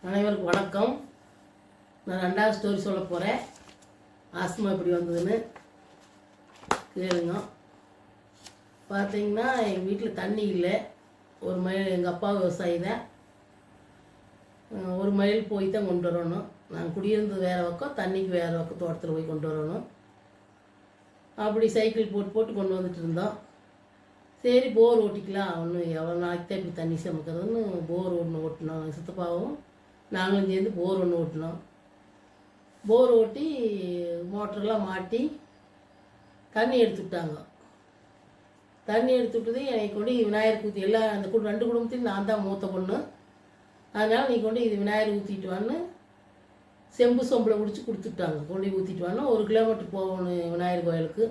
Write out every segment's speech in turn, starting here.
அனைவருக்கும் வணக்கம். நான் 2வது ஸ்டோரி சொல்ல போகிறேன். ஆஸ்மா எப்படி வந்ததுன்னு கேளுங்க. பார்த்தீங்கன்னா எங்கள் வீட்டில் தண்ணி இல்லை. ஒரு மைல் எங்கள் அப்பா விவசாயி தான். ஒரு மைல் போய் தான் கொண்டு வரணும். நாங்கள் குடியிருந்தது வேறு பக்கம், தண்ணிக்கு வேறு பக்கம் தோட்டத்தில் போய் கொண்டு வரணும். அப்படி சைக்கிள் போட்டு போட்டு கொண்டு வந்துட்டு இருந்தோம். சரி போர் ஓட்டிக்கலாம், ஒன்றும் எவ்வளோ நாளைக்கு தான் இப்படி தண்ணி சமைக்கிறதுன்னு போர் ஒன்று ஓட்டினோம். சித்தப்பாவும் நாங்களும் சேர்ந்து போர் ஒன்று ஓட்டினோம். போர் ஓட்டி மோட்டரெல்லாம் மாட்டி தண்ணி எடுத்துவிட்டாங்க. தண்ணி எடுத்துவிட்டது என்னை கொண்டு விநாயகர் ஊற்றி எல்லாம் அந்த 2 குடும்பத்தையும் நான் தான் மூத்த பொண்ணு. அதனால் நீ கொண்டு இது விநாயகர் ஊற்றிட்டு வான்னு செம்பு சொம்பில் பிடிச்சி கொடுத்துட்டாங்க. கொண்டு ஊற்றிட்டு வான்னு 1 கிலோமீட்டர் போகணும் விநாயகர் கோயிலுக்கு.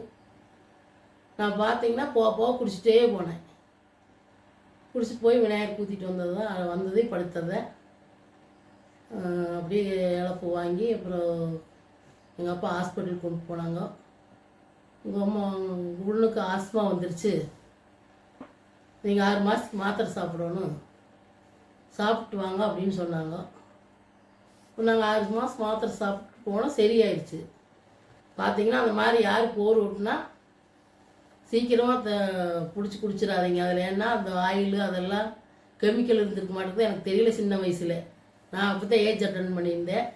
நான் பார்த்தீங்கன்னா போக குடிச்சிட்டே போனேன். குடிச்சிட்டு போய் விநாயகர் ஊற்றிட்டு வந்தது தான் வந்ததே படுத்ததை. அப்படியே இழப்பு வாங்கி அப்புறம் எங்கள் அப்பா ஹாஸ்பிட்டலுக்கு கொண்டு போனாங்க. உங்கள் அம்மா உள்ளுக்கு ஆஸ்மா வந்துருச்சு, நீங்கள் 6 மாதத்துக்கு மாத்திரை சாப்பிடணும், சாப்பிட்டு வாங்க அப்படின்னு சொன்னாங்க. இப்போ நாங்கள் 6 மாதம் மாத்திரை சாப்பிட்டு போனோம், சரியாயிடுச்சு. பார்த்தீங்கன்னா அந்த மாதிரி யார் போர் ஓட்டுனா சீக்கிரமாக பிடிச்சி குடிச்சிடாதீங்க. அதில் ஏன்னா அந்த ஆயில் அதெல்லாம் கெமிக்கல் இருந்திருக்க மாட்டேங்குது. எனக்கு தெரியல சின்ன வயசில். நான் அப்போ தான் ஏஜ் அட்டன் பண்ணியிருந்தேன்.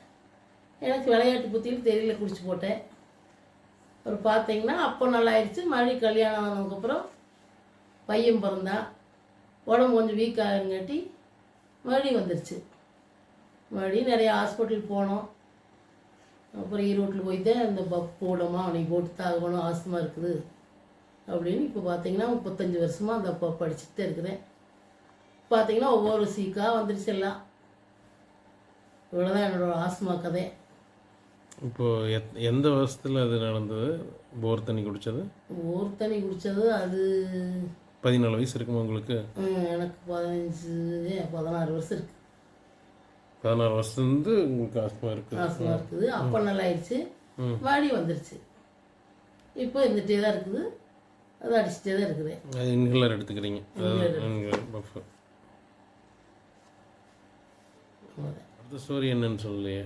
எனக்கு விளையாட்டு புத்தியில் தெரியல, குடிச்சு போட்டேன். அப்புறம் பார்த்தீங்கன்னா அப்போ நல்லாயிடுச்சு. மறுபடியும் கல்யாணம் ஆனதுக்கப்புறம் பையன் பிறந்தான். உடம்பு கொஞ்சம் வீக் ஆகுங்காட்டி மறுபடியும் வந்துடுச்சு. மறுபடியும் நிறைய ஹாஸ்பிட்டல் போனோம். அப்புறம் ஈரோட்டில் போய் தான் இந்த போடமா அவனை போட்டு தாகணும், ஆஸ்மா இருக்குது அப்படின்னு. இப்போ பார்த்தீங்கன்னா 35 வருஷமாக அந்த அப்பா படிச்சுட்டு தான் இருக்கிறேன். பார்த்தீங்கன்னா ஒவ்வொரு சீக்காக வந்துடுச்சு எல்லாம். இவ்வளோதான் என்னோடய ஆஸ்மா கதை. இப்போது எந்த வருஷத்தில் அது நடந்தது? போர் தண்ணி குடித்தது அது 14 வயசு இருக்குமா உங்களுக்கு? எனக்கு 16 வருஷம் இருக்குது. 16 வருஷத்துலேருந்து உங்களுக்கு ஆஸ்மா இருக்குது. அப்போ நல்லாயிடுச்சு, வாடி வந்துடுச்சு. இப்போ இருந்துகிட்டே தான் இருக்குது, அது அடிச்சுட்டே தான் இருக்குது. அது இன்ஹேலர் எடுத்துக்கிறீங்க. அடுத்த ஸ்டோரி என்னன்னு சொல்லலையே?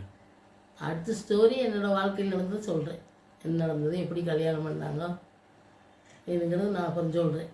அடுத்த ஸ்டோரி என்னோடய வாழ்க்கையில் நடந்தது சொல்கிறேன். என்ன நடந்தது, எப்படி கல்யாணம் பண்ணாங்க இதுங்கிறது நான் அப்புறம் சொல்கிறேன்.